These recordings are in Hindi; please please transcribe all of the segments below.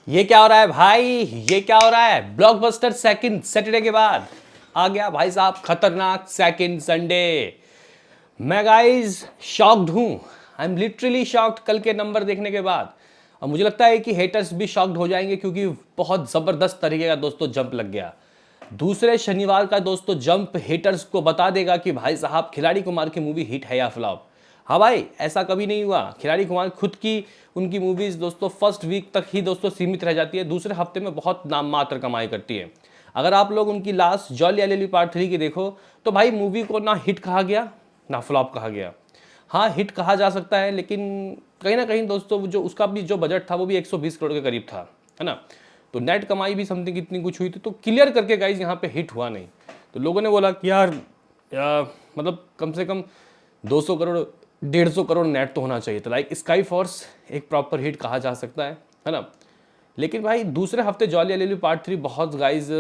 ये क्या हो रहा है भाई? ये क्या हो रहा है? ब्लॉकबस्टर सेकंड सैटरडे के बाद आ गया भाई साहब खतरनाक सेकंड संडे। मैं गाइस शॉक्ड हूँ। आई एम लिटरली शॉक्ड कल के नंबर देखने के बाद। और मुझे लगता है कि हेटर्स भी शॉक्ड हो जाएंगे क्योंकि बहुत ज़बरदस्त तरीके का दोस्तों जंप लग गया। दूसरे शनिवार का दोस्तों जंप हेटर्स को बता देगा कि भाई साहब खिलाड़ी कुमार की मूवी हिट है या फ्लॉप। हाँ भाई, ऐसा कभी नहीं हुआ। खिलाड़ी कुमार खुद की उनकी मूवीज दोस्तों फर्स्ट वीक तक ही दोस्तों सीमित रह जाती है, दूसरे हफ्ते में बहुत नाम मात्र कमाई करती है। अगर आप लोग उनकी लास्ट जॉली एलएलबी पार्ट 3 की देखो तो भाई मूवी को ना हिट कहा गया ना फ्लॉप कहा गया। हाँ, हिट कहा जा सकता है, लेकिन कहीं ना कहीं दोस्तों जो उसका भी जो बजट था वो भी 120 करोड़ के करीब था, है ना। तो नेट कमाई भी समथिंग कितनी कुछ हुई थी, तो क्लियर करके गाइज यहाँ पे हिट हुआ नहीं। तो लोगों ने बोला कि यार मतलब कम से कम 200 करोड़ 150 करोड़ नेट तो होना चाहिए था। लाइक स्काई फोर्स एक प्रॉपर हिट कहा जा सकता है ना। लेकिन भाई दूसरे हफ्ते जॉली एलएलबी पार्ट 3 बहुत गाइज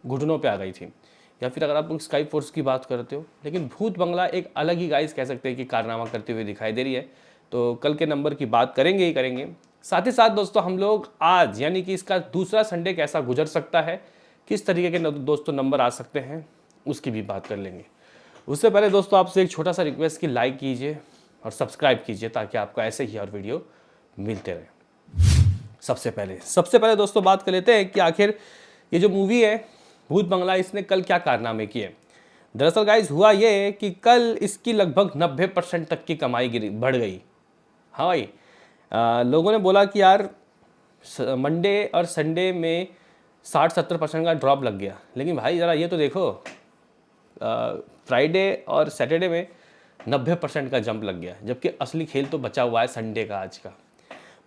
घुटनों पे आ गई थी। या फिर अगर आप स्काई फोर्स की बात करते हो, लेकिन भूत बंगला एक अलग ही गाइज कह सकते हैं कि कारनामा करते हुए दिखाई दे रही है। तो कल के नंबर की बात करेंगे ही करेंगे। साथ ही साथ दोस्तों हम लोग आज यानी कि इसका दूसरा संडे कैसा गुजर सकता है, किस तरीके के दोस्तों नंबर आ सकते हैं, उसकी भी बात कर लेंगे। उससे पहले दोस्तों आपसे एक छोटा सा रिक्वेस्ट कि लाइक कीजिए और सब्सक्राइब कीजिए ताकि आपको ऐसे ही और वीडियो मिलते रहे। सबसे पहले दोस्तों बात कर लेते हैं कि आखिर ये जो मूवी है भूत बंगला, इसने कल क्या कारनामे किए। दरअसल गाइज हुआ ये कि कल इसकी लगभग 90% तक की कमाई बढ़ गई। हाँ भाई, लोगों ने बोला कि यार मंडे और संडे में 60-70% का ड्रॉप लग गया, लेकिन भाई ज़रा ये तो देखो, फ्राइडे और सैटरडे में 90% का जंप लग गया, जबकि असली खेल तो बचा हुआ है संडे का आज का।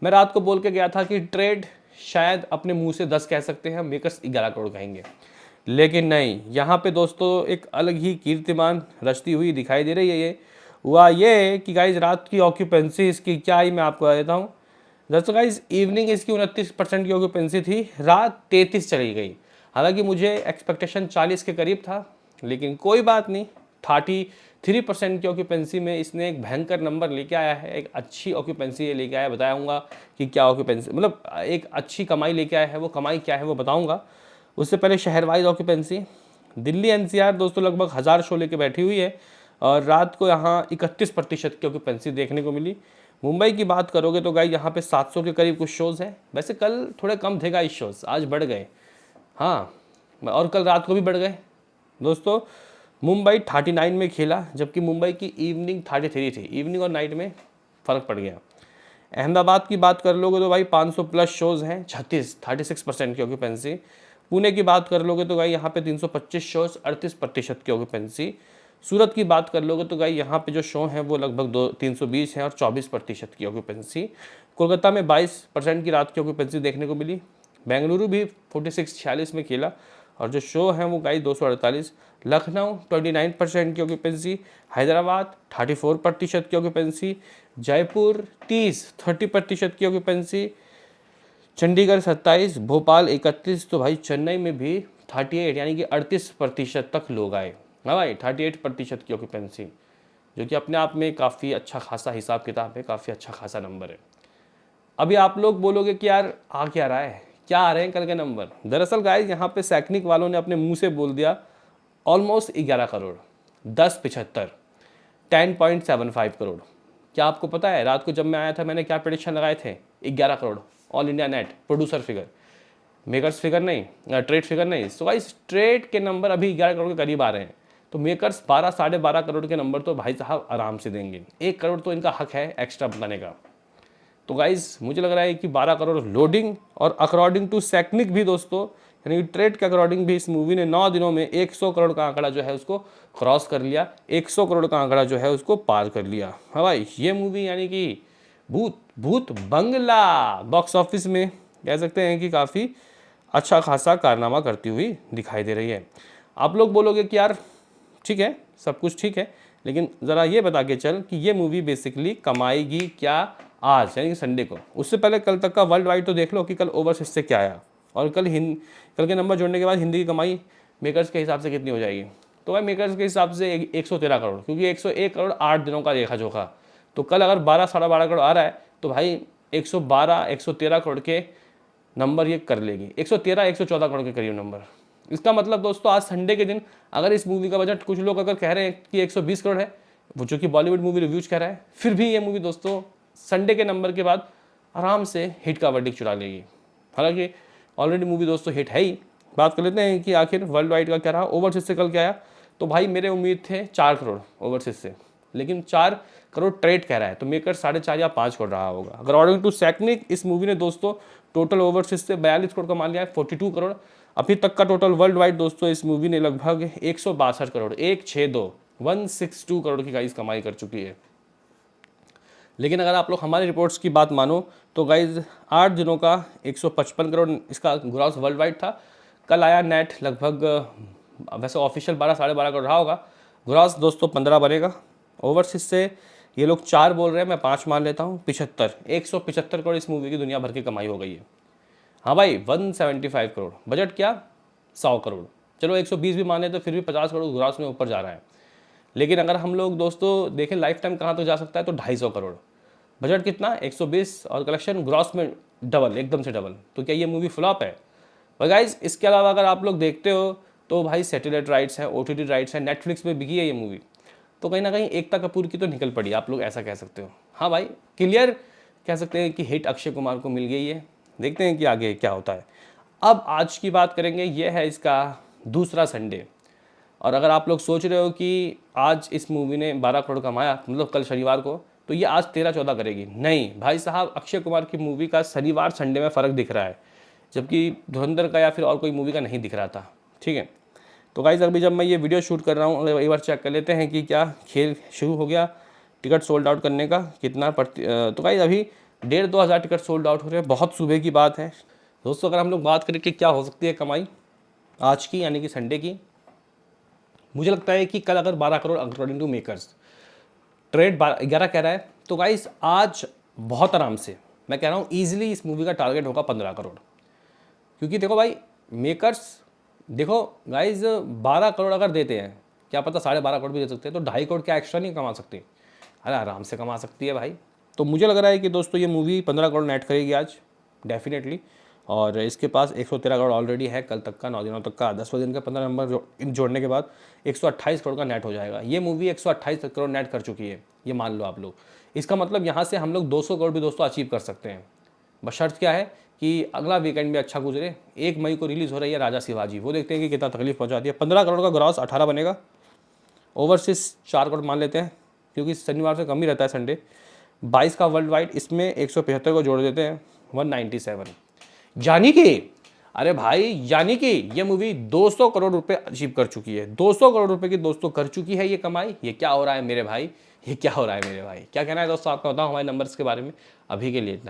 मैं रात को बोल के गया था कि ट्रेड शायद अपने मुंह से 10 कह सकते हैं, मेकर्स 11 करोड़ कहेंगे, लेकिन नहीं। यहाँ पे दोस्तों एक अलग ही कीर्तिमान रचती हुई दिखाई दे रही है। ये हुआ ये कि गाइज रात की ऑक्यूपेंसी इसकी क्या ही मैं आपको बता देता हूँ। दोस्तों गाइज इवनिंग इसकी 29% की ऑक्यूपेंसी थी, रात 33 चली गई। हालांकि मुझे एक्सपेक्टेशन 40 के करीब था, लेकिन कोई बात नहीं। 33% की ऑक्यूपेंसी में इसने एक भयंकर नंबर लेके आया है, एक अच्छी ऑक्यूपेंसी ये लेके आया। बताऊंगा कि क्या ऑक्यूपेंसी मतलब एक अच्छी कमाई लेके आया है, वो कमाई क्या है वो बताऊंगा। उससे पहले शहर वाइज ऑक्यूपेंसी दिल्ली एनसीआर दोस्तों लगभग 1000 शो लेके बैठी हुई है और रात को यहाँ 31% की ऑक्यूपेंसी देखने को मिली। मुंबई की बात करोगे तो गाइस यहाँ पे 700 के करीब कुछ शोज़ हैं। वैसे कल थोड़े कम थे गाइस शोज़, आज बढ़ गए। हाँ, और कल रात को भी बढ़ गए दोस्तों। मुंबई 39 में खेला, जबकि मुंबई की इवनिंग 33 थी। इवनिंग और नाइट में फ़र्क पड़ गया। अहमदाबाद की बात कर लोगे तो भाई 500 प्लस शोज़ हैं, 36% की ऑक्यूपेंसी। पुणे की बात कर लोगे तो भाई यहाँ पे 325 शोज़, 38% की ऑक्यूपेंसी। सूरत की बात कर लोगे तो भाई यहाँ पे जो शो हैं वो लगभग 320 हैं और 24% की ऑक्यूपेंसी। कोलकाता में 22% की रात की ऑक्यूपेंसी देखने को मिली। बेंगलुरु भी 46-46 में खेला और जो शो हैं वो गाइस 248। लखनऊ 29% की ऑक्यूपेंसी, हैदराबाद 34% की ऑक्यूपेंसी, जयपुर 30% की ऑक्यूपेंसी, चंडीगढ़ 27, भोपाल 31। तो भाई चेन्नई में भी 38 यानी कि 38% तक लोग आए। हाँ भाई, 38% की ऑक्यूपेंसी, जो कि अपने आप में काफ़ी अच्छा खासा हिसाब किताब है, काफ़ी अच्छा खासा नंबर है। अभी आप लोग बोलोगे कि यार आ क्या रहा है, क्या आ रहे हैं कल के नंबर। दरअसल गाइस यहाँ पे सैकनिक वालों ने अपने मुंह से बोल दिया ऑलमोस्ट 11 करोड़, 10.75, 10.75 करोड़। क्या आपको पता है रात को जब मैं आया था मैंने क्या प्रेडिक्शन लगाए थे? 11 crore all India net producer figure, makers figure नहीं, ट्रेड फिगर नहीं। सो गाइस ट्रेड के नंबर अभी 11 करोड़ के करीब आ रहे हैं, तो मेकर्स 12-12.5 करोड़ के नंबर तो भाई साहब आराम से देंगे। 1 करोड़ तो इनका हक है एक्स्ट्रा बताने का। तो गाइस मुझे लग रहा है कि 12 करोड़ लोडिंग, और अकॉर्डिंग टू सैकनिक भी दोस्तों यानी कि ट्रेड के अकॉर्डिंग भी इस मूवी ने 9 दिनों में 100 करोड़ का आंकड़ा जो है उसको क्रॉस कर लिया, 100 करोड़ का आंकड़ा जो है उसको पार कर लिया। हाँ भाई, ये मूवी यानी कि भूत भूत बंगला बॉक्स ऑफिस में कह सकते हैं कि काफ़ी अच्छा खासा कारनामा करती हुई दिखाई दे रही है। आप लोग बोलोगे कि यार ठीक है, सब कुछ ठीक है, लेकिन ज़रा ये बता के चल कि ये मूवी बेसिकली कमाएगी क्या आज यानी कि संडे को। उससे पहले कल तक का वर्ल्ड वाइड तो देख लो कि कल ओवरसीज से क्या आया, और कल के नंबर जोड़ने के बाद हिंदी की कमाई मेकर्स के हिसाब से कितनी हो जाएगी। तो भाई मेकर्स के हिसाब से 113 करोड़, क्योंकि 101 करोड़ 8 दिनों का देखा जोखा। तो कल अगर 12-12.5 करोड़ आ रहा है तो भाई 112-113 करोड़ के नंबर ये कर लेगी, 113 114 करोड़ के करीब नंबर। इसका मतलब दोस्तों आज संडे के दिन अगर इस मूवी का बजट, कुछ लोग अगर कह रहे हैं कि 120 करोड़ है, वो जो कि बॉलीवुड मूवी रिव्यूज कह रहा है, फिर भी ये मूवी दोस्तों संडे के नंबर के बाद आराम से हिट का वर्डिक्ट चुरा लेगी। हालांकि ऑलरेडी मूवी दोस्तों हिट है ही। बात कर लेते हैं कि आखिर वर्ल्ड वाइड का क्या रहा। ओवरसीज से कल क्या आया, तो भाई मेरे उम्मीद थे 4 करोड़ ओवरसीज से, लेकिन 4 करोड़ ट्रेड कह रहा है, तो मेकर 4.5 या 5 करोड़ रहा होगा। अगर अकॉर्डिंग टू सैकनिक इस मूवी ने दोस्तों टोटल ओवरसीज से 42 करोड़ कमा लिया है, 42 करोड़। अभी तक का टोटल वर्ल्ड वाइड दोस्तों इस मूवी ने लगभग 162 करोड़ 162 करोड़ की गाइस कमाई कर चुकी है। लेकिन अगर आप लोग हमारी रिपोर्ट्स की बात मानो तो गाइज 8 दिनों का 155 करोड़ इसका ग्रॉस वर्ल्ड वाइड था। कल आया नेट लगभग, वैसे ऑफिशियल 12 साढ़े 12 करोड़ रहा होगा, ग्रॉस दोस्तों 15 बनेगा। ओवरसीज से ये लोग 4 बोल रहे हैं, मैं 5 मान लेता हूँ, 175 करोड़ इस मूवी की दुनिया भर की कमाई हो गई है। हाँ भाई 175 करोड़, बजट क्या 100 करोड़, चलो 120 भी माने तो फिर भी 50 करोड़ ग्रॉस में ऊपर जा रहा है। लेकिन अगर हम लोग दोस्तों देखें लाइफ टाइम कहाँ तक जा सकता है, तो 250 करोड़। बजट कितना 120 और कलेक्शन ग्रॉस में डबल, एकदम से डबल। तो क्या ये मूवी फ्लॉप है? और गाइज इसके अलावा अगर आप लोग देखते हो तो भाई सैटेलाइट राइट्स है, OTT राइट्स है, नेटफ्लिक्स पे बिकी है ये मूवी, तो कहीं ना कहीं एकता कपूर की तो निकल पड़ी, आप लोग ऐसा कह सकते हो। हाँ भाई क्लियर कह सकते हैं कि हिट अक्षय कुमार को मिल गई है। देखते हैं कि आगे क्या होता है। अब आज की बात करेंगे, ये है इसका दूसरा संडे। और अगर आप लोग सोच रहे हो कि आज इस मूवी ने 12 करोड़ कमाया, मतलब कल शनिवार को, तो ये आज 13-14 करेगी, नहीं भाई साहब, अक्षय कुमार की मूवी का शनिवार संडे में फ़र्क दिख रहा है, जबकि धुरंधर का या फिर और कोई मूवी का नहीं दिख रहा था। ठीक है, तो गाइज अभी जब मैं ये वीडियो शूट कर रहा हूँ, एक बार चेक कर लेते हैं कि क्या खेल शुरू हो गया टिकट सोल्ड आउट करने का, कितना तो गाइज अभी 1,500-2 हज़ार टिकट सोल्ड आउट हो रहे हैं, बहुत सुबह की बात है दोस्तों। अगर हम लोग बात करें कि क्या हो सकती है कमाई आज की, यानी कि संडे की, मुझे लगता है कि कल अगर 12 crore according to makers, trade 11 कह रहा है, तो गाइस आज बहुत आराम से मैं कह रहा हूँ ईजिली इस मूवी का टारगेट होगा 15 करोड़। क्योंकि देखो भाई मेकर्स, देखो गाइज 12 करोड़ अगर देते हैं, क्या पता 12.5 करोड़ भी दे सकते हैं, तो 2.5 करोड़ क्या एक्स्ट्रा नहीं कमा सकते? अरे आराम से कमा सकती है भाई। तो मुझे लग रहा है कि दोस्तों ये मूवी 15 करोड़ नेट करेगी आज डेफिनेटली। और इसके पास 113 करोड़ ऑलरेडी है कल तक का, 9 दिनों तक का, 10वें दिन का 15 नंबर जोड़ने के बाद 128 करोड़ का नेट हो जाएगा। ये मूवी 128 करोड़ नेट कर चुकी है, ये मान लो आप लोग। इसका मतलब यहाँ से हम लोग 200 करोड़ भी दोस्तों अचीव कर सकते हैं। बशर्त क्या है कि अगला वीकेंड भी अच्छा गुजरे। 1 मई को रिलीज़ हो रही है राजा शिवाजी, वो देखते हैं कि कितना तकलीफ पहुँचाती है। 15 करोड़ का ग्रॉस 18 बनेगा, ओवरसीज 4 करोड़ मान लेते हैं क्योंकि शनिवार से कम ही रहता है संडे। 22 का वर्ल्ड वाइड, इसमें 175 को जोड़ देते हैं, 197, यानी कि अरे भाई यानी कि ये मूवी 200 करोड़ रुपए अचीव कर चुकी है। 200 करोड़ रुपए की दोस्तों कर चुकी है ये कमाई। ये क्या हो रहा है मेरे भाई, ये क्या हो रहा है मेरे भाई? क्या कहना है दोस्तों आपका, बताओ हमारे नंबर्स के बारे में। अभी के लिए इतना ही।